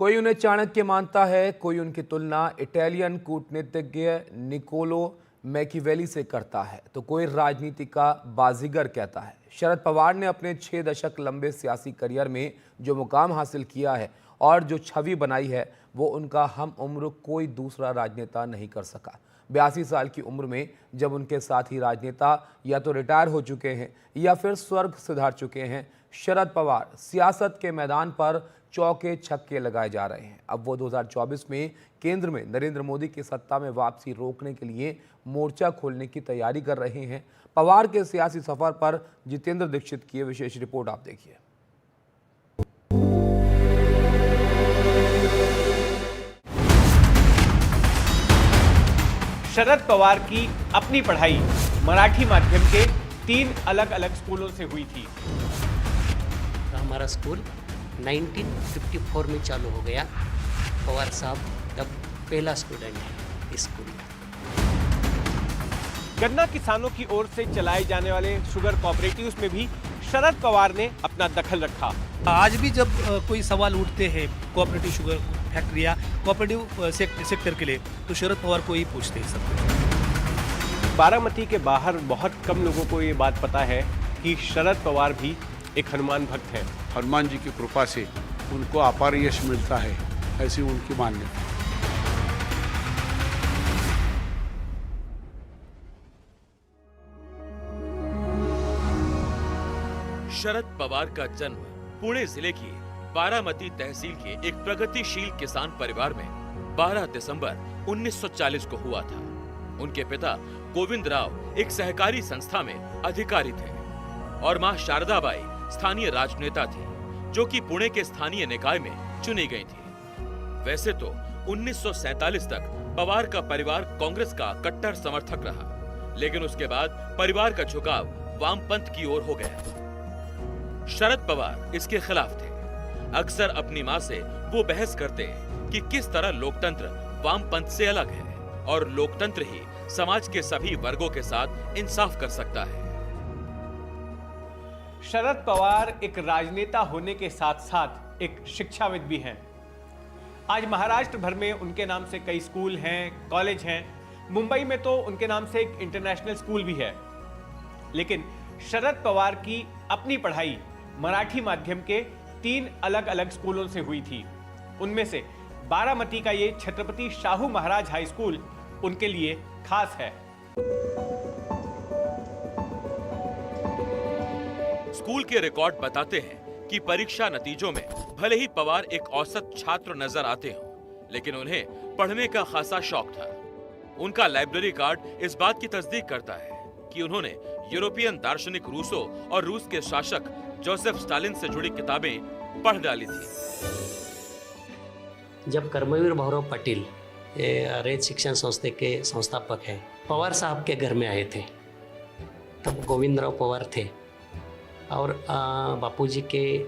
कोई उन्हें चाणक्य मानता है, कोई उनकी तुलना इटालियन कूटनीतिज्ञ निकोलो मैकियावेली से करता है, तो कोई राजनीति का बाजीगर कहता है। शरद पवार ने अपने 6 दशक लंबे सियासी करियर में जो मुकाम हासिल किया है और जो छवि बनाई है, वो उनका हम उम्र कोई दूसरा राजनेता नहीं कर सका। 82 साल की उम्र में जब उनके साथी राजनेता या तो रिटायर हो चुके हैं या फिर स्वर्ग सिधार चुके हैं, शरद पवार सियासत के मैदान पर चौके छक्के लगाए जा रहे हैं। अब वो 2024 में केंद्र में नरेंद्र मोदी की सत्ता में वापसी रोकने के लिए मोर्चा खोलने की तैयारी कर रहे हैं। पवार के सियासी सफर पर जितेंद्र दीक्षित की विशेष रिपोर्ट आप देखिए। शरद पवार की अपनी पढ़ाई मराठी माध्यम के 3 अलग अलग स्कूलों से हुई थी। हमारा स्कूल 1954 में चालू हो गया। पवार साहब तब पहला स्टूडेंट है इस स्कूल का। गन्ना किसानों की ओर से चलाए जाने वाले शुगर कोऑपरेटिव्स में भी शरद पवार ने अपना दखल रखा। आज भी जब कोई सवाल उठते हैं कोऑपरेटिव शुगर फैक्ट्री या कोऑपरेटिव सेक्टर के लिए, तो शरद पवार को ही पूछते हैं सब। बारामती के बाहर बहुत कम लोगों को ये बात पता है कि शरद पवार भी एक हनुमान भक्त है। हनुमान जी की कृपा से उनको अपार यश मिलता है, ऐसी उनकी मान्यता। शरद पवार का जन्म पुणे जिले की बारामती तहसील के एक प्रगतिशील किसान परिवार में 12 दिसंबर 1940 को हुआ था। उनके पिता गोविंद राव एक सहकारी संस्था में अधिकारी थे और मां शारदाबाई स्थानीय राजनेता थी, जो कि पुणे के स्थानीय निकाय में चुनी गई थी। वैसे तो 1947 तक पवार का परिवार कांग्रेस का कट्टर समर्थक रहा, लेकिन उसके बाद परिवार का झुकाव वामपंथ की ओर हो गया। शरद पवार इसके खिलाफ थे। अक्सर अपनी मां से वो बहस करते कि किस तरह लोकतंत्र वामपंथ से अलग है और लोकतंत्र ही समाज के सभी वर्गों के साथ इंसाफ कर सकता है। शरद पवार एक राजनेता होने के साथ साथ एक शिक्षाविद भी हैं। आज महाराष्ट्र भर में उनके नाम से कई स्कूल हैं, कॉलेज हैं। मुंबई में तो उनके नाम से एक इंटरनेशनल स्कूल भी है। लेकिन शरद पवार की अपनी पढ़ाई मराठी माध्यम के 3 अलग अलग स्कूलों से हुई थी। उनमें से बारामती का ये छत्रपति शाहू महाराज हाई स्कूल उनके लिए खास है। स्कूल के रिकॉर्ड बताते हैं कि परीक्षा नतीजों में भले ही पवार एक औसत छात्र नजर आते हों, लेकिन उन्हें पढ़ने का खासा शौक था। उनका लाइब्रेरी कार्ड इस बात की तस्दीक करता है कि उन्होंने यूरोपियन दार्शनिक रूसो और रूस के शासक जोसेफ स्टालिन से जुड़ी किताबें पढ़ डाली थी। जब कर्मवीर भाऊराव पाटिल रयत शिक्षण संस्थे के संस्थापक हैं, पवार साहब के घर में आए थे। तब गोविंदराव पवार थे और बापूजी के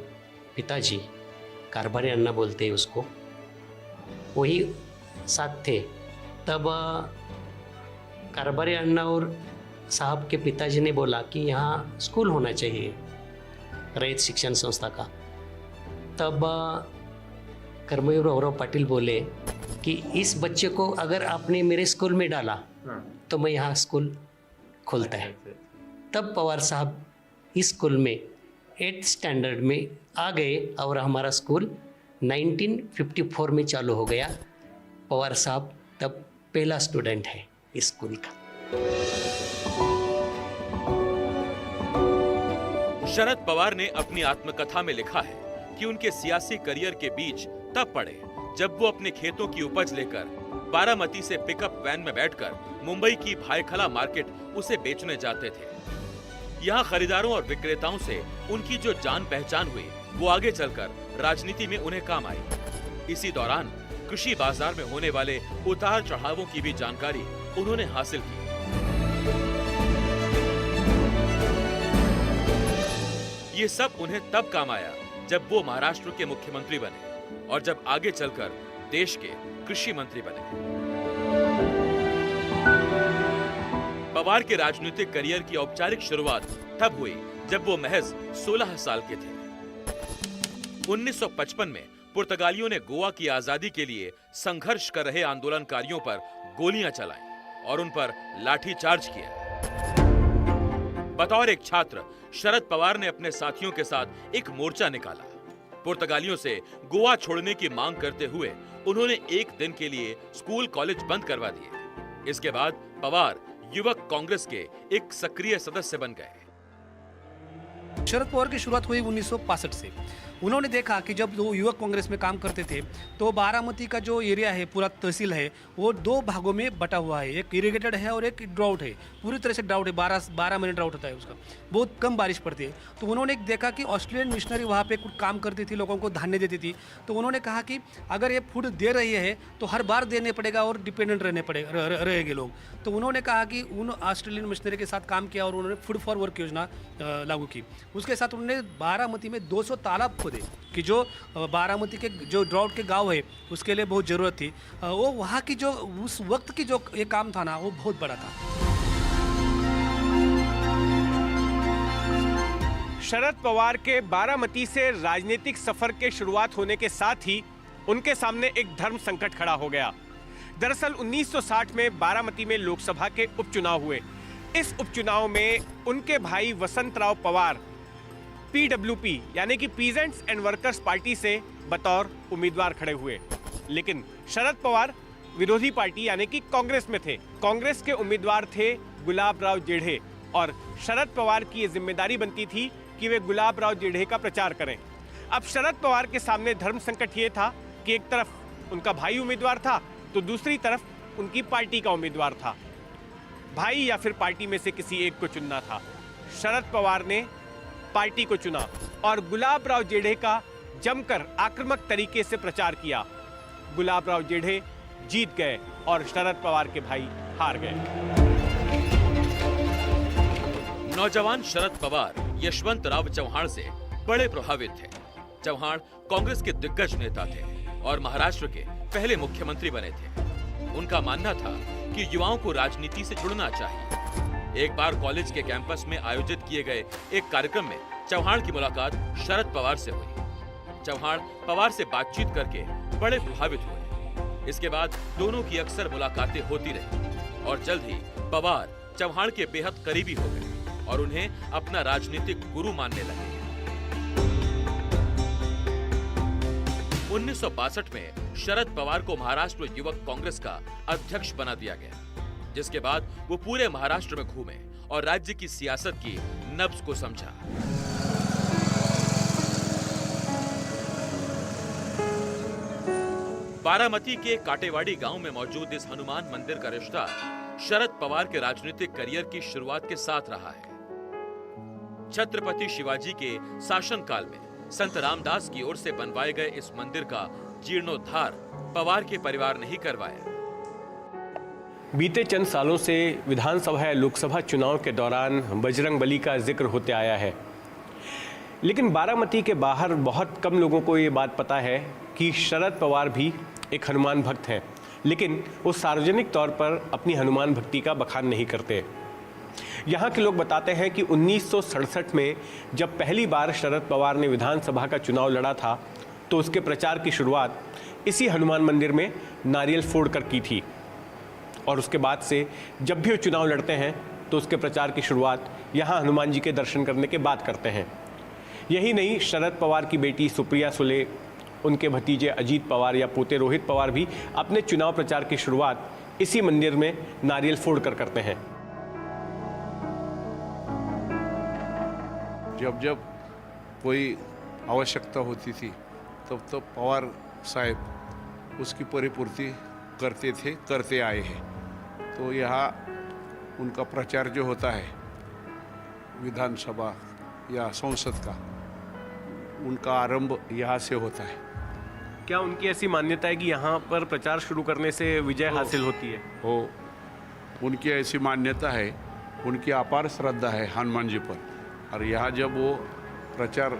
पिताजी, कारभारी अण्णा बोलते हैं उसको, वही साथ थे। तब कारभारी अण्णा और साहब के पिताजी ने बोला कि यहाँ स्कूल होना चाहिए रयत शिक्षण संस्था का। तब कर्मवीर भाऊराव पाटिल बोले कि इस बच्चे को अगर आपने मेरे स्कूल में डाला तो मैं यहाँ स्कूल खोलता है। तब पवार साहब इस स्कूल में 8th स्टैंडर्ड में आ गए और हमारा स्कूल 1954 में चालू हो गया। पवार साहब तब पहला स्टूडेंट है इस स्कूल का। शरद पवार ने अपनी आत्मकथा में लिखा है कि उनके सियासी करियर के बीच तब पड़े जब वो अपने खेतों की उपज लेकर बारामती से पिकअप वैन में बैठकर मुंबई की भायखला मार्केट उसे बेचने जाते थे। यहाँ खरीदारों और विक्रेताओं से उनकी जो जान पहचान हुई, वो आगे चलकर राजनीति में उन्हें काम आई। इसी दौरान कृषि बाजार में होने वाले उतार चढ़ावों की भी जानकारी उन्होंने हासिल की। ये सब उन्हें तब काम आया जब वो महाराष्ट्र के मुख्यमंत्री बने और जब आगे चलकर देश के कृषि मंत्री बने। पवार के राजनीतिक करियर की औपचारिक शुरुआत तब हुई जब वो महज 16 साल के थे। 1955 में पुर्तगालियों ने गोवा की आजादी के लिए संघर्ष कर रहे आंदोलनकारियों पर गोलियां चलाई और उन पर लाठीचार्ज किया। बतौर एक छात्र शरद पवार ने अपने साथियों के साथ एक मोर्चा निकाला। पुर्तगालियों से गोवा छोड़ने की मांग करते हुए उन्होंने एक दिन के लिए स्कूल कॉलेज बंद करवा दिए। इसके बाद पवार युवक कांग्रेस के एक सक्रिय सदस्य बन गए। शरद पवार की शुरुआत हुई 1965 से। उन्होंने देखा कि जब वो युवक कांग्रेस में काम करते थे तो बारामती का जो एरिया है, पूरा तहसील है, वो दो भागों में बटा हुआ है। एक इरिगेटेड है और एक ड्राउट है, पूरी तरह से ड्राउट है। 12 महीने ड्राउट होता है उसका, बहुत कम बारिश पड़ती है। तो उन्होंने देखा कि ऑस्ट्रेलियन मिशनरी वहाँ पे कुछ काम करती थी, लोगों को धान्य देती थी। तो उन्होंने कहा कि अगर ये फूड दे रही है तो हर बार देने पड़ेगा और डिपेंडेंट रहेंगे लोग। तो उन्होंने कहा कि उन ऑस्ट्रेलियन मिशनरी के साथ काम किया और उन्होंने फूड फॉर वर्क योजना लागू की। उसके साथ उन्होंने बारामती में 200 तालाब खोदे कि जो बारामती के जो ड्राउट के गांव है उसके लिए बहुत ज़रूरत थी। वो वहाँ की जो उस वक्त की जो ये काम था ना, वो बहुत बड़ा था। शरद पवार के बारामती से राजनीतिक सफर के शुरुआत होने के साथ ही उनके सामने एक धर्म संकट खड़ा हो गया। दरअसल 1960 में बारामती में लोकसभा के उपचुनाव हुए। इस उपचुनाव में उनके भाई वसंतराव पवार पीडब्ल्यूपी यानी कि पीजेंट्स एंड वर्कर्स पार्टी से बतौर उम्मीदवार खड़े हुए, लेकिन शरद पवार विरोधी पार्टी यानी कि कांग्रेस में थे। कांग्रेस के उम्मीदवार थे गुलाब राव जेढ़े और शरद पवार की ये जिम्मेदारी बनती थी कि वे गुलाब राव जेढ़े का प्रचार करें। अब शरद पवार के सामने धर्म संकट ये था कि एक तरफ उनका भाई उम्मीदवार था तो दूसरी तरफ उनकी पार्टी का उम्मीदवार था। भाई या फिर पार्टी में से किसी एक को चुनना था। शरद पवार ने पार्टी को चुना और गुलाब राव जेढ़े का जमकर आक्रामक तरीके से प्रचार किया। गुलाब राव जेढ़े जीत गए और शरद पवार के भाई हार गए। नौजवान शरद पवार यशवंत राव चौहान से बड़े प्रभावित थे। चौहान कांग्रेस के दिग्गज नेता थे और महाराष्ट्र के पहले मुख्यमंत्री बने थे। उनका मानना था कि युवाओं को राजनीति से जुड़ना चाहिए। एक बार कॉलेज के कैंपस में आयोजित किए गए एक कार्यक्रम में चौहान की मुलाकात शरद पवार से हुई। चौहान पवार से बातचीत करके बड़े प्रभावित हुए। इसके बाद दोनों की अक्सर मुलाकातें होती रही और जल्द ही पवार चौहान के बेहद करीबी हो गए और उन्हें अपना राजनीतिक गुरु मानने लगे। 1962 में शरद पवार को महाराष्ट्र युवक कांग्रेस का अध्यक्ष बना दिया गया, जिसके बाद वो पूरे महाराष्ट्र में घूमे और राज्य की सियासत की नब्ज को समझा। बारामती के काटेवाड़ी गांव में मौजूद इस हनुमान मंदिर का रिश्ता शरद पवार के राजनीतिक करियर की शुरुआत के साथ रहा है। छत्रपति शिवाजी के शासनकाल में संत रामदास की ओर से बनवाए गए इस मंदिर का जीर्णोद्धार पवार के परिवार ने ही करवाया। बीते चंद सालों से विधानसभा या लोकसभा चुनाव के दौरान बजरंगबली का जिक्र होते आया है, लेकिन बारामती के बाहर बहुत कम लोगों को ये बात पता है कि शरद पवार भी एक हनुमान भक्त हैं, लेकिन वो सार्वजनिक तौर पर अपनी हनुमान भक्ति का बखान नहीं करते। यहाँ के लोग बताते हैं कि 1967 में जब पहली बार शरद पवार ने विधानसभा का चुनाव लड़ा था तो उसके प्रचार की शुरुआत इसी हनुमान मंदिर में नारियल फोड़ कर की थी और उसके बाद से जब भी वो चुनाव लड़ते हैं तो उसके प्रचार की शुरुआत यहाँ हनुमान जी के दर्शन करने के बाद करते हैं। यही नहीं, शरद पवार की बेटी सुप्रिया सुले, उनके भतीजे अजीत पवार या पोते रोहित पवार भी अपने चुनाव प्रचार की शुरुआत इसी मंदिर में नारियल फोड़ कर करते हैं। जब जब कोई आवश्यकता होती थी तब तब पवार साहब उसकी परिपूर्ति करते थे, करते आए हैं। तो यहाँ उनका प्रचार जो होता है विधानसभा या संसद का, उनका आरंभ यहाँ से होता है। क्या उनकी ऐसी मान्यता है कि यहाँ पर प्रचार शुरू करने से विजय हासिल होती है? हो, उनकी ऐसी मान्यता है, उनकी अपार श्रद्धा है हनुमान जी पर। और यहाँ जब वो प्रचार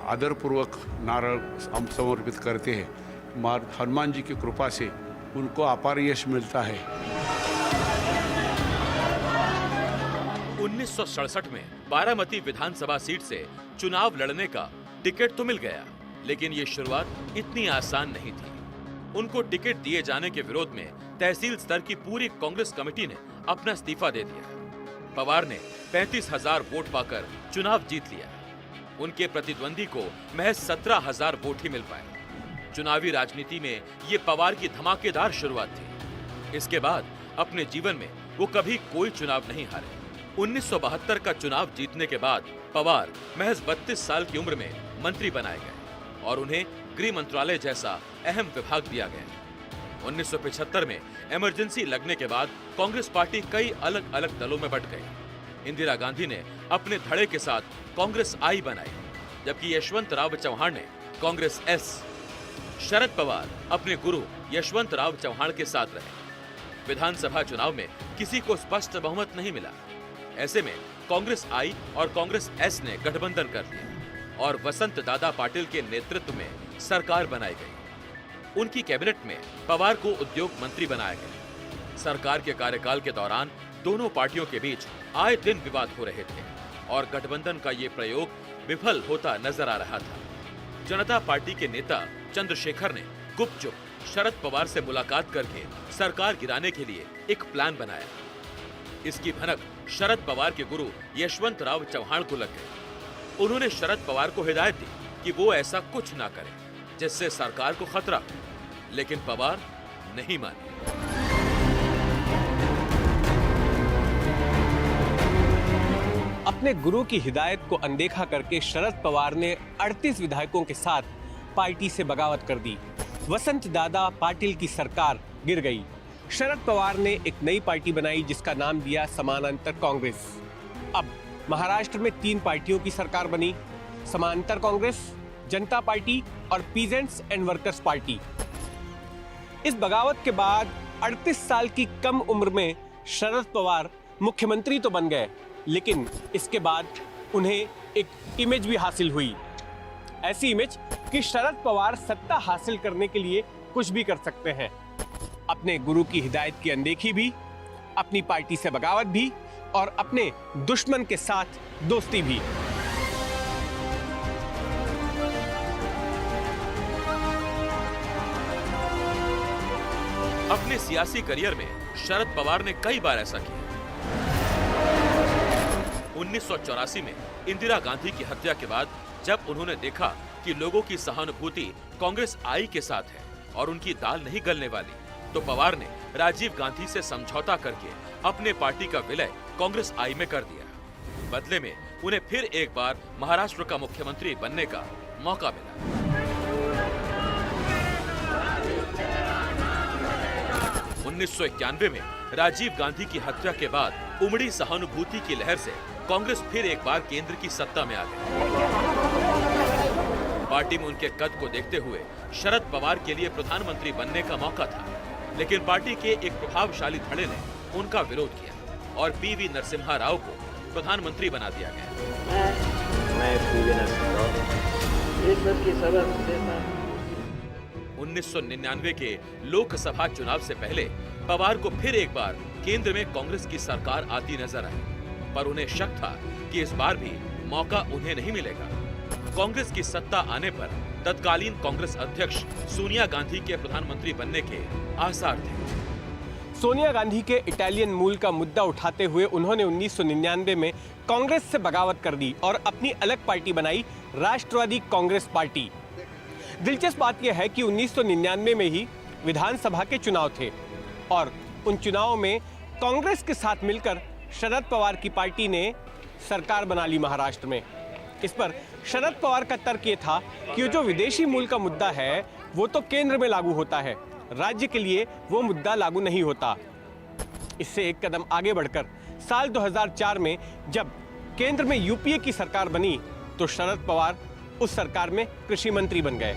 आदरपूर्वक नारळ समर्पित करते हैं, हनुमान जी की कृपा से उनको अपार यश मिलता है। 1967 में बारामती विधानसभा सीट से चुनाव लड़ने का टिकट तो मिल गया, लेकिन ये शुरुआत इतनी आसान नहीं थी। उनको टिकट दिए जाने के विरोध में तहसील स्तर की पूरी कांग्रेस कमेटी ने अपना इस्तीफा दे दिया। पवार ने 35,000 वोट पाकर चुनाव जीत लिया। उनके प्रतिद्वंदी को महज 17,000 वोट ही मिल पाए। चुनावी राजनीति में ये पवार की धमाकेदार शुरुआत थी। इसके बाद अपने जीवन में वो कभी कोई चुनाव नहीं हारे। 1972 का चुनाव जीतने के बाद पवार महज 32 साल की उम्र में मंत्री बनाए गए और उन्हें गृह मंत्रालय जैसा अहम विभाग दिया गया। 1975 में इमरजेंसी लगने के बाद कांग्रेस पार्टी कई अलग अलग दलों में बंट गई। इंदिरा गांधी ने अपने धड़े के साथ कांग्रेस आई बनाई, जबकि यशवंतराव चौहान ने कांग्रेस एस। शरद पवार अपने गुरु यशवंतराव चौहान के साथ रहे। विधानसभा चुनाव में किसी को स्पष्ट बहुमत नहीं मिला। ऐसे में कांग्रेस आई और कांग्रेस एस ने गठबंधन कर लिया और वसंत दादा पाटिल के नेतृत्व में सरकार बनाई गई। उनकी कैबिनेट में पवार को उद्योग मंत्री बनाया गया। सरकार के कार्यकाल के दौरान दोनों पार्टियों के बीच आए दिन विवाद हो रहे थे और गठबंधन का ये प्रयोग विफल होता नजर आ रहा था। जनता पार्टी के नेता चंद्रशेखर ने गुपचुप शरद पवार से मुलाकात करके सरकार गिराने के लिए एक प्लान बनाया। इसकी भनक शरद पवार के गुरु यशवंतराव चौहान को लग गई। उन्होंने शरद पवार को हिदायत दी कि वो ऐसा कुछ ना करे जिससे सरकार को खतरा हो, लेकिन पवार नहीं माने। अपने गुरु की हिदायत को अनदेखा करके शरद पवार ने 38 विधायकों के साथ पार्टी से बगावत कर दी। वसंत दादा पाटिल की सरकार गिर गई। शरद पवार ने एक नई पार्टी बनाई जिसका नाम दिया समानांतर कांग्रेस। अब महाराष्ट्र में 3 पार्टियों की सरकार बनी, समानांतर कांग्रेस, जनता पार्टी और पीजेंट्स एंड वर्कर्स पार्टी। इस बगावत के बाद 38 साल की कम उम्र में शरद पवार मुख्यमंत्री तो बन गए, लेकिन इसके बाद उन्हें एक इमेज भी हासिल हुई। ऐसी इमेज कि शरद पवार सत्ता हासिल करने के लिए कुछ भी कर सकते हैं। अपने गुरु की हिदायत की अनदेखी भी, अपनी पार्टी से बगावत भी और अपने दुश्मन के साथ दोस्ती भी। अपने सियासी करियर में शरद पवार ने कई बार ऐसा किया। 1984 में इंदिरा गांधी की हत्या के बाद जब उन्होंने देखा कि लोगों की सहानुभूति कांग्रेस आई के साथ है और उनकी दाल नहीं गलने वाली, तो पवार ने राजीव गांधी से समझौता करके अपने पार्टी का विलय कांग्रेस आई में कर दिया। बदले में उन्हें फिर एक बार महाराष्ट्र का मुख्यमंत्री बनने का मौका मिला। 1991 में राजीव गांधी की हत्या के बाद उमड़ी सहानुभूति की लहर से कांग्रेस फिर एक बार केंद्र की सत्ता में आ गई। पार्टी में उनके कद को देखते हुए शरद पवार के लिए प्रधानमंत्री बनने का मौका था, लेकिन पार्टी के एक प्रभावशाली धड़े ने उनका विरोध किया और पीवी नरसिम्हा राव को प्रधानमंत्री बना दिया गया। मैं पीवी नरसिम्हा राव इस वर्ष की सभा देता। 1999 के लोकसभा चुनाव से पहले पवार को फिर एक बार केंद्र में कांग्रेस की सरकार आती नजर आई, पर उन्हें शक था कि इस बार भी मौका उन्हें नहीं मिलेगा। कांग्रेस की सत्ता आने पर तत्कालीन कांग्रेस अध्यक्ष सोनिया गांधी के प्रधानमंत्री बनने के आसार थे। सोनिया गांधी के इटालियन मूल का मुद्दा उठाते हुए उन्होंने 1999 में कांग्रेस से बगावत कर दी और अपनी अलग पार्टी बनाई, राष्ट्रवादी कांग्रेस पार्टी। दिलचस्प बात यह है कि 1999 में ही विधानसभा के चुनाव थे और उन चुनावों में कांग्रेस के साथ मिलकर शरद पवार की पार्टी ने सरकार बना ली महाराष्ट्र में। इस पर शरद पवार का तर्क ये था कि जो विदेशी मूल का मुद्दा है वो तो केंद्र में लागू होता है, राज्य के लिए वो मुद्दा लागू नहीं होता। इससे एक कदम आगे बढ़कर साल 2004 में जब केंद्र में यूपीए की सरकार बनी तो शरद पवार उस सरकार में कृषि मंत्री बन गए।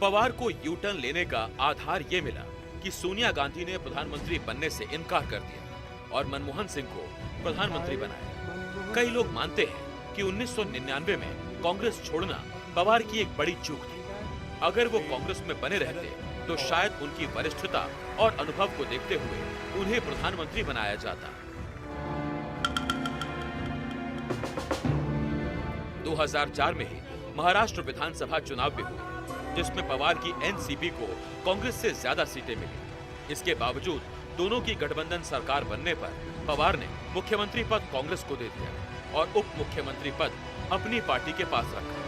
पवार को यू टर्न लेने का आधार ये मिला कि सोनिया गांधी ने प्रधानमंत्री बनने से इनकार कर दिया और मनमोहन सिंह को प्रधानमंत्री बनाया। कई लोग मानते हैं कि 1999 में कांग्रेस छोड़ना पवार की एक बड़ी चूक थी। अगर वो कांग्रेस में बने रहते तो शायद उनकी वरिष्ठता और अनुभव को देखते हुए उन्हें प्रधानमंत्री बनाया जाता। 2004 में ही महाराष्ट्र विधानसभा चुनाव भी हुए, जिसमें पवार की एनसीपी को कांग्रेस से ज्यादा सीटें मिली। इसके बावजूद दोनों की गठबंधन सरकार बनने पर पवार ने मुख्यमंत्री पद कांग्रेस को दे दिया और उप मुख्यमंत्री पद अपनी पार्टी के पास रखा।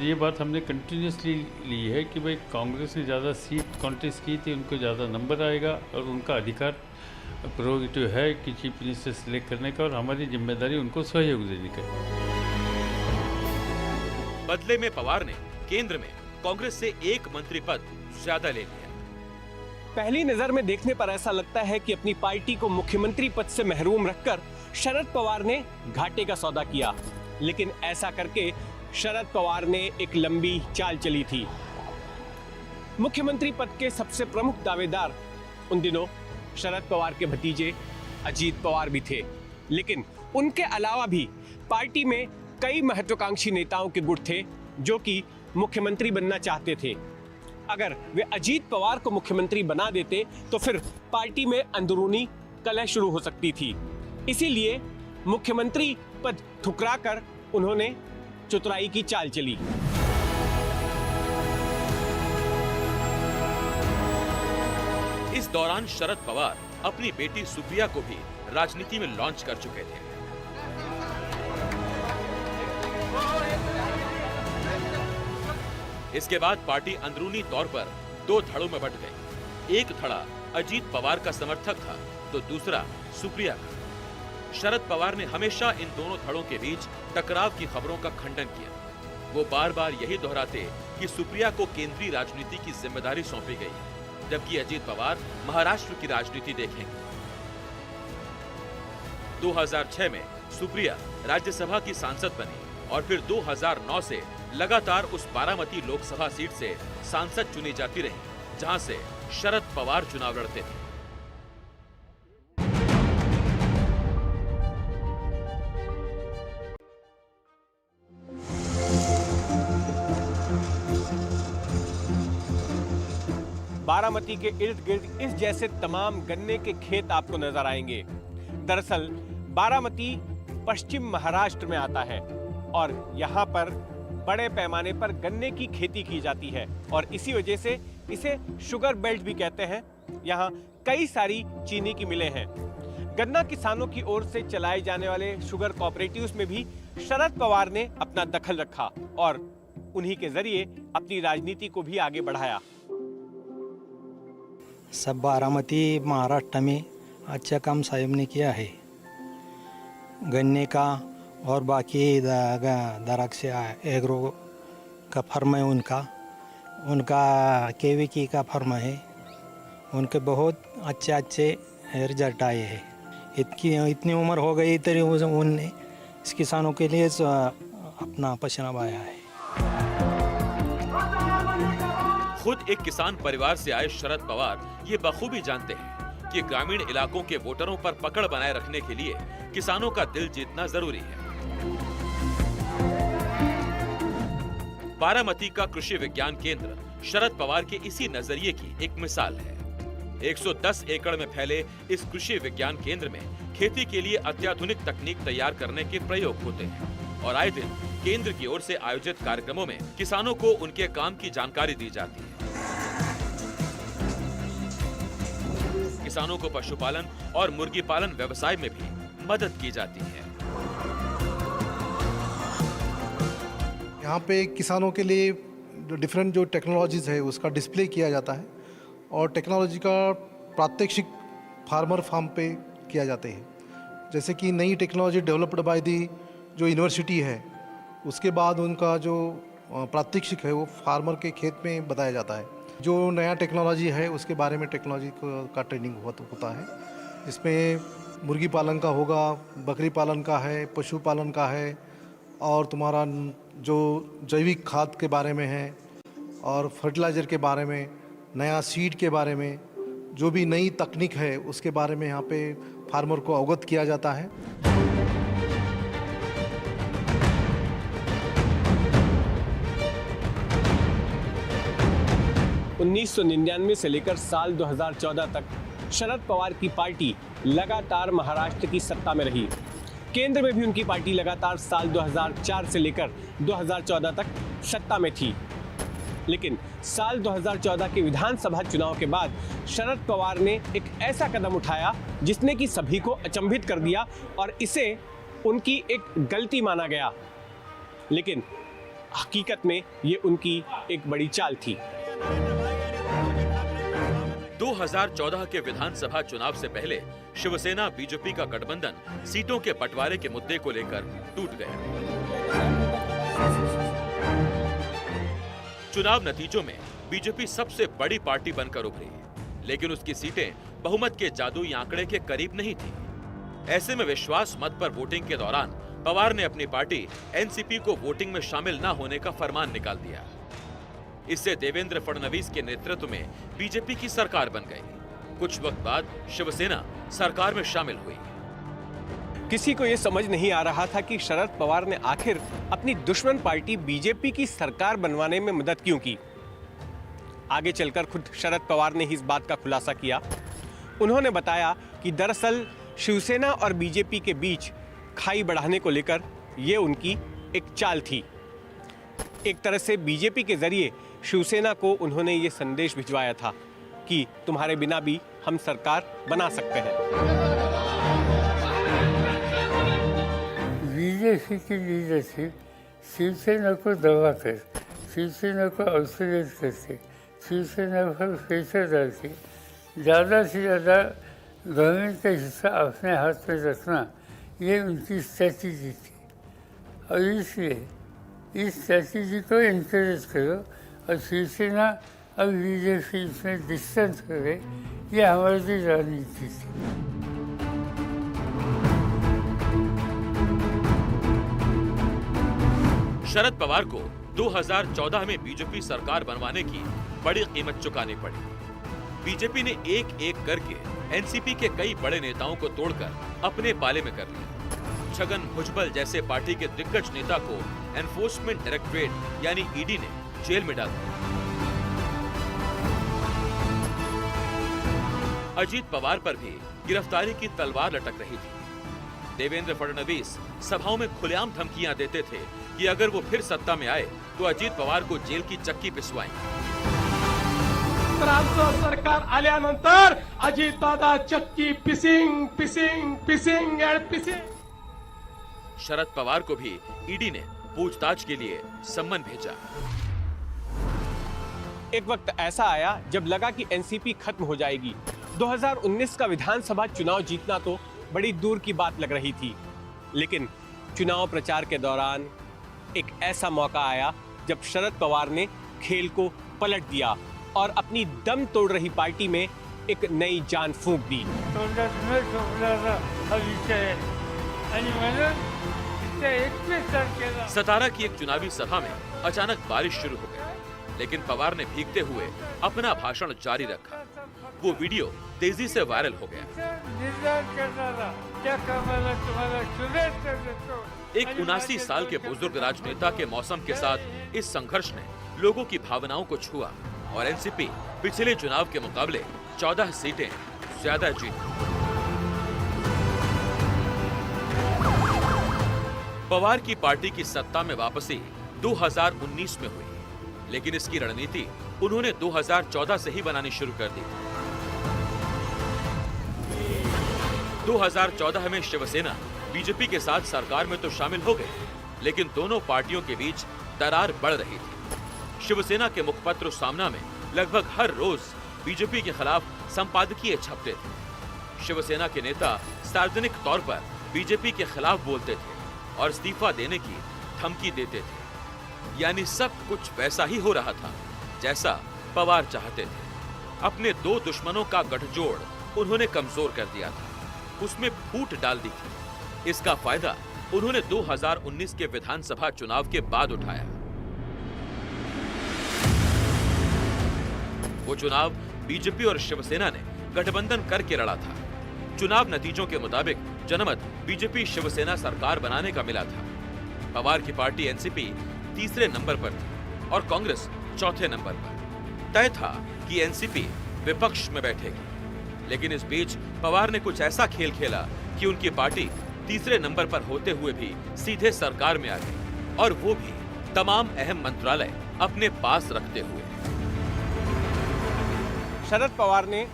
ये बात हमने कंटिन्यूसली ली है कि भाई कांग्रेस ने ज़्यादा सीट कॉन्टेस्ट की थी, उनको ज़्यादा नंबर आएगा और उनका अधिकार प्रोगेटिव है कि चीफ मिनिस्टर सिलेक्ट करने का, और हमारी जिम्मेदारी उनको सहयोग देने का। बदले में पवार ने केंद्र में कांग्रेस से एक मंत्री पद ज्यादा ले लिया। पहली नजर में देखने पर ऐसा लगता है कि अपनी पार्टी को मुख्यमंत्री पद से महरूम रखकर शरद पवार ने घाटे का सौदा किया, लेकिन ऐसा करके शरद पवार ने एक लंबी चाल चली थी। मुख्यमंत्री पद के सबसे प्रमुख दावेदार उन दिनों शरद पवार के भतीजे अजीत पवार भी थे, लेकिन उनके अलावा भी पार्टी में कई महत्वाकांक्षी नेताओं के गुट थे जो कि मुख्यमंत्री बनना चाहते थे। अगर वे अजीत पवार को मुख्यमंत्री बना देते तो फिर पार्टी में अंदरूनी कलह शुरू हो सकती थी। इसीलिए मुख्यमंत्री पद ठुकराकर उन्होंने चतुराई की चाल चली। इस दौरान शरद पवार अपनी बेटी सुप्रिया को भी राजनीति में लॉन्च कर चुके थे। इसके बाद पार्टी अंदरूनी तौर पर दो धड़ों में बंट गई। एक धड़ा अजीत पवार का समर्थक था तो दूसरा सुप्रिया का। शरद पवार ने हमेशा इन दोनों धड़ों के बीच टकराव की खबरों का खंडन किया। वो बार बार यही दोहराते कि सुप्रिया को केंद्रीय राजनीति की जिम्मेदारी सौंपी गई, जबकि अजीत पवार महाराष्ट्र की राजनीति देखेंगे। 2006 में सुप्रिया राज्यसभा की सांसद बनी और फिर 2009 से लगातार उस बारामती लोकसभा सीट से सांसद चुनी जाती रही, जहां से शरद पवार चुनाव लड़ते थे। बारामती के इर्द गिर्द इस जैसे तमाम गन्ने के खेत आपको नजर आएंगे। दरअसल बारामती पश्चिम महाराष्ट्र में आता है और यहाँ पर बड़े पैमाने पर गन्ने की खेती की जाती है और इसी वजह से इसे शुगर बेल्ट भी कहते हैं। यहाँ कई सारी चीनी की मिलें हैं। गन्ना किसानों की ओर से चलाए जाने वाले शुगर कोऑपरेटिव्स में भी शरद पवार ने अपना दखल रखा और उन्हीं के जरिए अपनी राजनीति को भी आगे बढ़ाया। सब बारामती महाराष्ट्र में अच्छा काम साहब ने किया है। गन्ने का और बाकी द्राक्ष एग्रो का फर्म है उनका केवीकी का फर्म है। उनके बहुत अच्छे रिजल्ट आए हैं। इतनी उम्र हो गई तरी उनने इस किसानों के लिए अपना पसीना बहाया है। खुद एक किसान परिवार से आए शरद पवार ये बखूबी जानते हैं कि ग्रामीण इलाकों के वोटरों पर पकड़ बनाए रखने के लिए किसानों का दिल जीतना जरूरी है। बारामती का कृषि विज्ञान केंद्र शरद पवार के इसी नजरिए की एक मिसाल है। 110 एकड़ में फैले इस कृषि विज्ञान केंद्र में खेती के लिए अत्याधुनिक तकनीक तैयार करने के प्रयोग होते हैं और आए दिन केंद्र की ओर से आयोजित कार्यक्रमों में किसानों को उनके काम की जानकारी दी जाती है। किसानों को पशुपालन और मुर्गी पालन व्यवसाय में भी मदद की जाती है। यहाँ पे किसानों के लिए डिफरेंट जो टेक्नोलॉजीज है उसका डिस्प्ले किया जाता है और टेक्नोलॉजी का प्रात्यक्षिक फार्मर फार्म पे किया जाते हैं। जैसे कि नई टेक्नोलॉजी डेवलप्ड बाय दी जो यूनिवर्सिटी है, उसके बाद उनका जो प्रात्यक्षिक है वो फार्मर के खेत में बताया जाता है। जो नया टेक्नोलॉजी है उसके बारे में टेक्नोलॉजी का ट्रेनिंग होता है। इसमें मुर्गी पालन का होगा, बकरी पालन का है, पशुपालन का है और तुम्हारा जो जैविक खाद के बारे में है और फर्टिलाइज़र के बारे में, नया सीड के बारे में, जो भी नई तकनीक है उसके बारे में यहाँ पे फार्मर को अवगत किया जाता है। 1999 से लेकर साल 2014 तक शरद पवार की पार्टी लगातार महाराष्ट्र की सत्ता में रही। केंद्र में भी उनकी पार्टी लगातार साल 2004 से लेकर 2014 तक सत्ता में थी। लेकिन साल 2014 के विधानसभा चुनाव के बाद शरद पवार ने एक ऐसा कदम उठाया जिसने कि सभी को अचंभित कर दिया और इसे उनकी एक गलती माना गया। लेकिन हकीकत में ये उनकी एक बड़ी चाल थी। 2014 के विधानसभा चुनाव से पहले शिवसेना बीजेपी का गठबंधन सीटों के बंटवारे के मुद्दे को लेकर टूट गया। चुनाव नतीजों में बीजेपी सबसे बड़ी पार्टी बनकर उभरी, लेकिन उसकी सीटें बहुमत के जादुई आंकड़े के करीब नहीं थी। ऐसे में विश्वास मत पर वोटिंग के दौरान पवार ने अपनी पार्टी एनसीपी को वोटिंग में शामिल न होने का फरमान निकाल दिया। इससे देवेंद्र फडणवीस के नेतृत्व में बीजेपी की सरकार बन गई। कुछ वक्त बाद शिवसेना सरकार में शामिल हुई। किसी को यह समझ नहीं आ रहा था कि शरद पवार ने आखिर अपनी दुश्मन पार्टी बीजेपी की सरकार बनवाने में मदद क्यों की। आगे चलकर खुद शरद पवार ने ही इस बात का खुलासा किया। उन्होंने बताया कि दरअसल शिवसेना और बीजेपी के बीच खाई बढ़ाने को लेकर यह उनकी एक चाल थी। एक तरह से बीजेपी के जरिए शिवसेना को उन्होंने ये संदेश भिजवाया था कि तुम्हारे बिना भी हम सरकार बना सकते हैं। बीजेपी की लीडरशिप शिवसेना को दबाकर, शिवसेना को आइसोलेट करके, शिवसेना पर प्रेशर डालके ज़्यादा से ज़्यादा गवर्नमेंट का हिस्सा अपने हाथ में रखना, ये उनकी स्ट्रैटेजी थी। और इसलिए इस स्ट्रैटेजी को इनकरेज करो और शिवसेना और बीजेपी इसमें डिस्टेंस करे, ये हमारी रणनीति थी। शरद पवार को 2014 में बीजेपी सरकार बनवाने की बड़ी कीमत चुकानी पड़ी। बीजेपी ने एक एक करके एनसीपी के कई बड़े नेताओं को तोड़कर अपने पाले में कर लिया। छगन भुजबल जैसे पार्टी के दिग्गज नेता को एनफोर्समेंट डायरेक्टरेट यानी ईडी ने जेल में डाल दिया। अजीत पवार पर भी गिरफ्तारी की तलवार लटक रही थी। देवेंद्र फडणवीस सभाओं में खुलेआम धमकियां देते थे कि अगर वो फिर सत्ता में आए तो अजीत पवार को जेल की चक्की पिसवाएंगे। सरकार आल्यानंतर अजित दादा चक्की pissing pissing pissing and pissing. Sharad Pawar को भी ईडी ने पूछताछ के लिए सम्मन भेजा। एक वक्त ऐसा आया जब लगा कि एनसीपी खत्म हो जाएगी। 2019 का विधानसभा चुनाव जीतना तो बड़ी दूर की बात लग रही थी, लेकिन चुनाव प्रचार के दौरान एक ऐसा मौका आया जब शरद पवार ने खेल को पलट दिया और अपनी दम तोड़ रही पार्टी में एक नई जान फूंक दी। सतारा की एक चुनावी सभा में अचानक बारिश शुरू हो गई, लेकिन पवार ने भीगते हुए अपना भाषण जारी रखा। वो वीडियो तेजी से वायरल हो गया। एक 79 साल के बुजुर्ग राजनेता के मौसम के साथ इस संघर्ष ने लोगों की भावनाओं को छुआ और एनसीपी पिछले चुनाव के मुकाबले 14 सीटें ज्यादा जीती। पवार की पार्टी की सत्ता में वापसी 2019 में हुई, लेकिन इसकी रणनीति उन्होंने 2014 से ही बनानी शुरू कर दी थी। 2014 में शिवसेना बीजेपी के साथ सरकार में तो शामिल हो गई, लेकिन दोनों पार्टियों के बीच दरार बढ़ रही थी। शिवसेना के मुखपत्र सामना में लगभग हर रोज बीजेपी के खिलाफ संपादकीय छपते थे। शिवसेना के नेता सार्वजनिक तौर पर बीजेपी के खिलाफ बोलते थे और इस्तीफा देने की धमकी देते थे। यानी सब कुछ वैसा ही हो रहा था जैसा पवार चाहते थे। अपने दो दुश्मनों का गठजोड़ उन्होंने कमजोर कर दिया था, उसमें फूट डाल दी थी। इसका फायदा उन्होंने 2019 के विधानसभा चुनाव के बाद उठाया। वो चुनाव बीजेपी और शिवसेना ने गठबंधन करके लड़ा था। चुनाव नतीजों के मुताबिक जनमत बीजेपी शिवसेना सरकार बनाने का मिला था। पवार की पार्टी एनसीपी तीसरे नंबर पर थी और कांग्रेस चौथे नंबर पर। तय था कि एनसीपी विपक्ष में बैठेगी, लेकिन इस बीच पवार ने कुछ ऐसा खेल खेला कि उनकी पार्टी तीसरे नंबर पर होते हुए भी सीधे सरकार में आ गए, और वो भी तमाम अहम मंत्रालय अपने पास रखते हुए। शरद पवार ने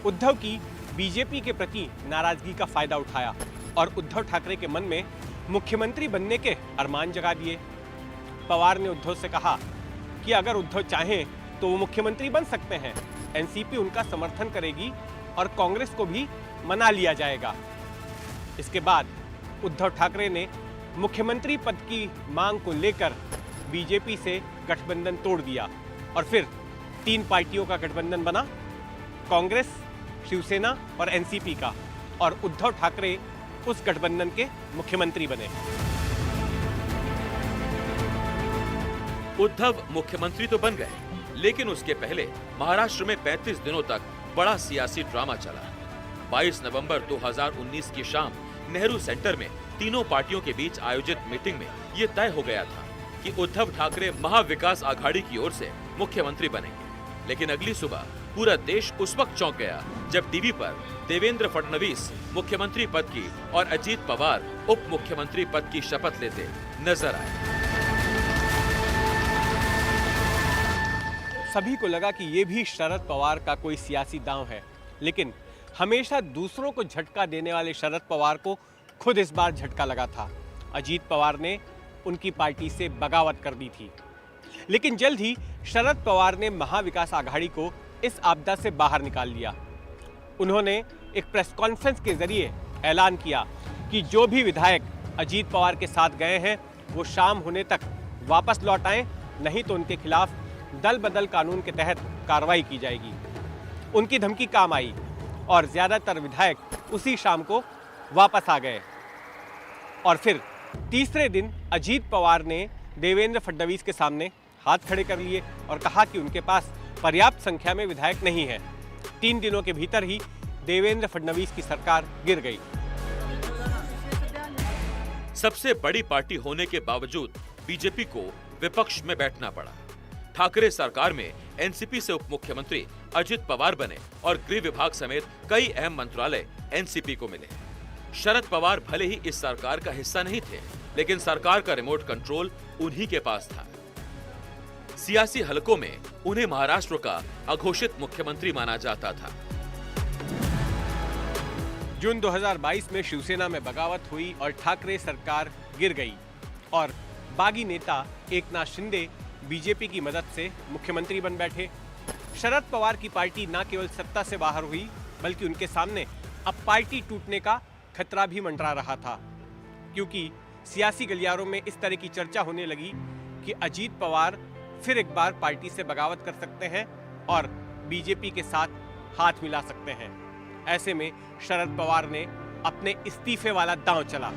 उद्धव की बीजेपी के प्रति नाराजगी का फायदा उठाया और उद्धव ठाकरे के मन में मुख्यमंत्री बनने के अरमान जगा दिए। पवार ने उद्धव से कहा कि अगर उद्धव चाहें तो वो मुख्यमंत्री बन सकते हैं, एनसीपी उनका समर्थन करेगी और कांग्रेस को भी मना लिया जाएगा। इसके बाद उद्धव ठाकरे ने मुख्यमंत्री पद की मांग को लेकर बीजेपी से गठबंधन तोड़ दिया और फिर 3 पार्टियों का गठबंधन बना, कांग्रेस, शिवसेना और एनसीपी का, और उद्धव ठाकरे उस गठबंधन के मुख्यमंत्री बने। उद्धव मुख्यमंत्री तो बन गए, लेकिन उसके पहले महाराष्ट्र में 35 दिनों तक बड़ा सियासी ड्रामा चला। 22 नवंबर 2019 की शाम नेहरू सेंटर में तीनों पार्टियों के बीच आयोजित मीटिंग में ये तय हो गया था कि उद्धव ठाकरे महाविकास आघाड़ी की ओर से मुख्यमंत्री बनेंगे। लेकिन अगली सुबह पूरा देश उस वक्त चौंक गया जब टीवी पर देवेंद्र फडणवीस मुख्यमंत्री पद की और अजीत पवार उप मुख्यमंत्री पद की शपथ लेते नजर आए। सभी को लगा कि ये भी शरद पवार का कोई सियासी दांव है, लेकिन हमेशा दूसरों को झटका देने वाले शरद पवार को खुद इस बार झटका लगा था। अजीत पवार ने उनकी पार्टी से बगावत कर दी थी, लेकिन जल्द ही शरद पवार ने महाविकास आघाड़ी को इस आपदा से बाहर निकाल लिया। उन्होंने एक प्रेस कॉन्फ्रेंस के जरिए ऐलान किया कि जो भी विधायक अजीत पवार के साथ गए हैं वो शाम होने तक वापस लौट आएं, नहीं तो उनके खिलाफ दल बदल कानून के तहत कार्रवाई की जाएगी। उनकी धमकी काम आई और ज्यादातर विधायक उसी शाम को वापस आ गए। और फिर तीसरे दिन अजीत पवार ने देवेंद्र फडणवीस के सामने हाथ खड़े कर लिए और कहा कि उनके पास पर्याप्त संख्या में विधायक नहीं है। 3 दिनों के भीतर ही देवेंद्र फडणवीस की सरकार गिर गई। सबसे बड़ी पार्टी होने के बावजूद बीजेपी को विपक्ष में बैठना पड़ा। ठाकरे सरकार में एनसीपी से उप मुख्यमंत्री अजित पवार बने और गृह विभाग समेत कई अहम मंत्रालय एनसीपी को मिले। शरद पवार भले ही इस सरकार का हिस्सा नहीं थे, लेकिन सरकार का रिमोट कंट्रोल उन्हीं के पास था। सियासी हलकों में उन्हें महाराष्ट्र का अघोषित मुख्यमंत्री माना जाता था। जून 2022 में शिवसेना में बगावत हुई और ठाकरे सरकार गिर गई और बागी नेता एकनाथ शिंदे बीजेपी की मदद से मुख्यमंत्री बन बैठे। शरद पवार की पार्टी न केवल सत्ता से बाहर हुई, बल्कि उनके सामने अब पार्टी टूटने का खतरा भी मंडरा रहा था, क्योंकि सियासी गलियारों में इस तरह की चर्चा होने लगी कि अजीत पवार फिर एक बार पार्टी से बगावत कर सकते हैं और बीजेपी के साथ हाथ मिला सकते हैं। ऐसे में शरद पवार ने अपने इस्तीफे वाला दांव चला।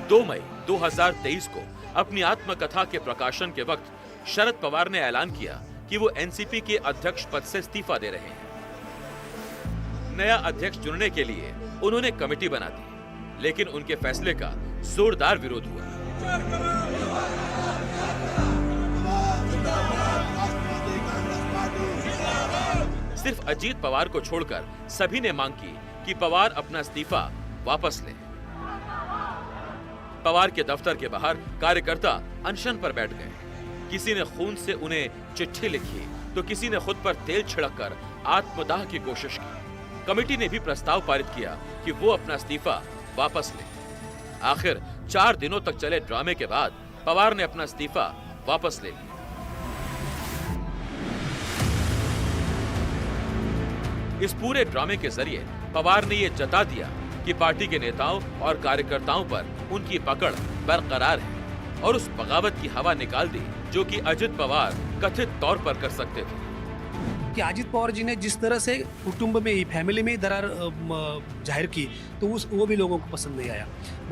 2 मई 2023 को अपनी आत्मकथा के प्रकाशन के वक्त शरद पवार ने ऐलान किया कि वो एनसीपी के अध्यक्ष पद से इस्तीफा दे रहे हैं। नया अध्यक्ष चुनने के लिए उन्होंने कमेटी बना दी, लेकिन उनके फैसले का जोरदार विरोध हुआ। सिर्फ अजीत पवार को छोड़कर सभी ने मांग की कि पवार अपना इस्तीफा वापस लें। पवार के दफ्तर के बाहर कार्यकर्ता अनशन पर बैठ गए। किसी ने खून से उन्हें चिट्ठी लिखी तो किसी ने खुद पर तेल छिड़ककर आत्मदाह की कोशिश की। कमेटी ने भी प्रस्ताव पारित किया कि वो अपना इस्तीफा वापस लें। आखिर 4 दिनों तक चले ड्रामे के बाद पवार ने अपना इस्तीफा वापस ले लिया। इस पूरे ड्रामे के जरिए पवार ने यह जता दिया कि पार्टी के नेताओं और कार्यकर्ताओं पर उनकी पकड़ बरकरार है और उस बगावत की हवा निकाल दी जो कि अजित पवार कथित तौर पर कर सकते थे। कि अजित पवार जी ने जिस तरह से कुटुंब में ही, फैमिली में ही दरार जाहिर की, तो वो भी लोगों को पसंद नहीं आया।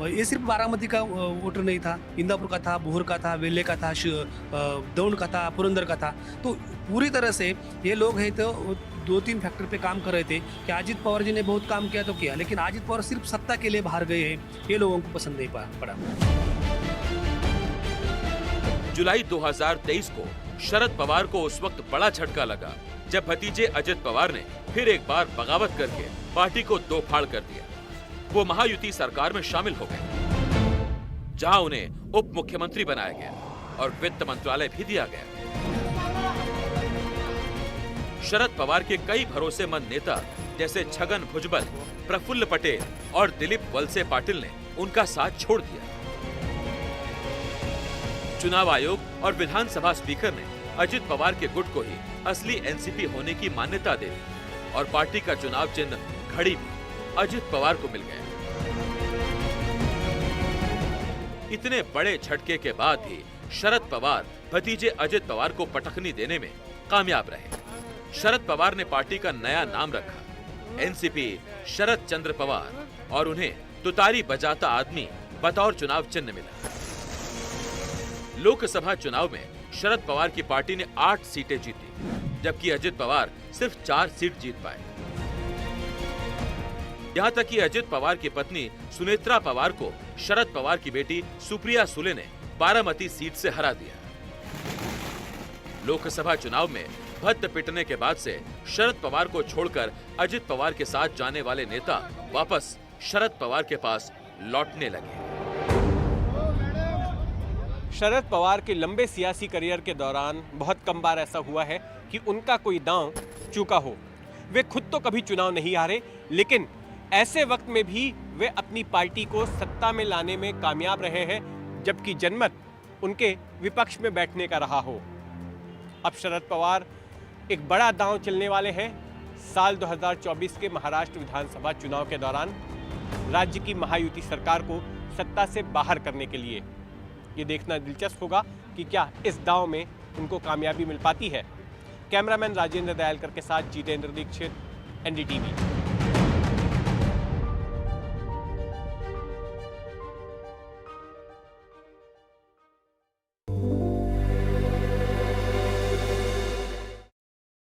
ये सिर्फ बारामती का वोटर नहीं था, इंदापुर का था, बोहर का था, वेल्हे का था, दौंड का था, पुरंदर का था। तो पूरी तरह से ये लोग हैं तो 2-3 फैक्टर पे काम कर रहे थे कि अजित पवार जी ने बहुत काम किया तो किया, लेकिन अजित पवार सिर्फ सत्ता के लिए बाहर गए हैं, ये लोगों को पसंद नहीं पड़ा। जुलाई 2023 को शरद पवार को उस वक्त बड़ा झटका लगा जब भतीजे अजित पवार ने फिर एक बार बगावत करके पार्टी को दो फाड़ कर दिया। वो महायुति सरकार में शामिल हो गए, जहां उन्हें उप मुख्यमंत्री बनाया गया और वित्त मंत्रालय भी दिया गया। शरद पवार के कई भरोसेमंद नेता जैसे छगन भुजबल, प्रफुल्ल पटेल और दिलीप वलसे पाटिल ने उनका साथ छोड़ दिया। चुनाव आयोग और विधानसभा स्पीकर ने अजित पवार के गुट को ही असली एनसीपी होने की मान्यता दे दी और पार्टी का चुनाव चिन्ह घड़ी भी अजित पवार को मिल गया। इतने बड़े झटके के बाद भी शरद पवार भतीजे अजित पवार को पटखनी देने में कामयाब रहे। शरद पवार ने पार्टी का नया नाम रखा, एनसीपी शरद चंद्र पवार, और उन्हें तुतारी बजाता आदमी बतौर चुनाव चिन्ह मिला। लोकसभा चुनाव में शरद पवार की पार्टी ने 8 सीटें जीती, जबकि अजित पवार सिर्फ 4 सीट जीत पाए। यहां तक कि अजित पवार की पत्नी सुनेत्रा पवार को शरद पवार की बेटी सुप्रिया सुले ने बारामती सीट से हरा दिया। लोकसभा चुनाव में भद्द पिटने के बाद से शरद पवार को छोड़कर अजित पवार के साथ जाने वाले नेता वापस शरद पवार के पास लौटने लगे। शरद पवार के लंबे सियासी करियर के दौरान बहुत कम बार ऐसा हुआ है कि उनका कोई दांव चूका हो। वे खुद तो कभी चुनाव नहीं हारे, लेकिन ऐसे वक्त में भी वे अपनी पार्टी को सत्ता में लाने में कामयाब रहे हैं, जबकि जनमत उनके विपक्ष में बैठने का रहा हो। अब शरद पवार एक बड़ा दांव चलने वाले हैं। साल 2024 के महाराष्ट्र विधानसभा चुनाव के दौरान राज्य की महायुति सरकार को सत्ता से बाहर करने के लिए ये देखना दिलचस्प होगा कि क्या इस दांव में उनको कामयाबी मिल पाती है। कैमरामैन राजेंद्र दयालकर के साथ जितेंद्र दीक्षित, एनडीटीवी।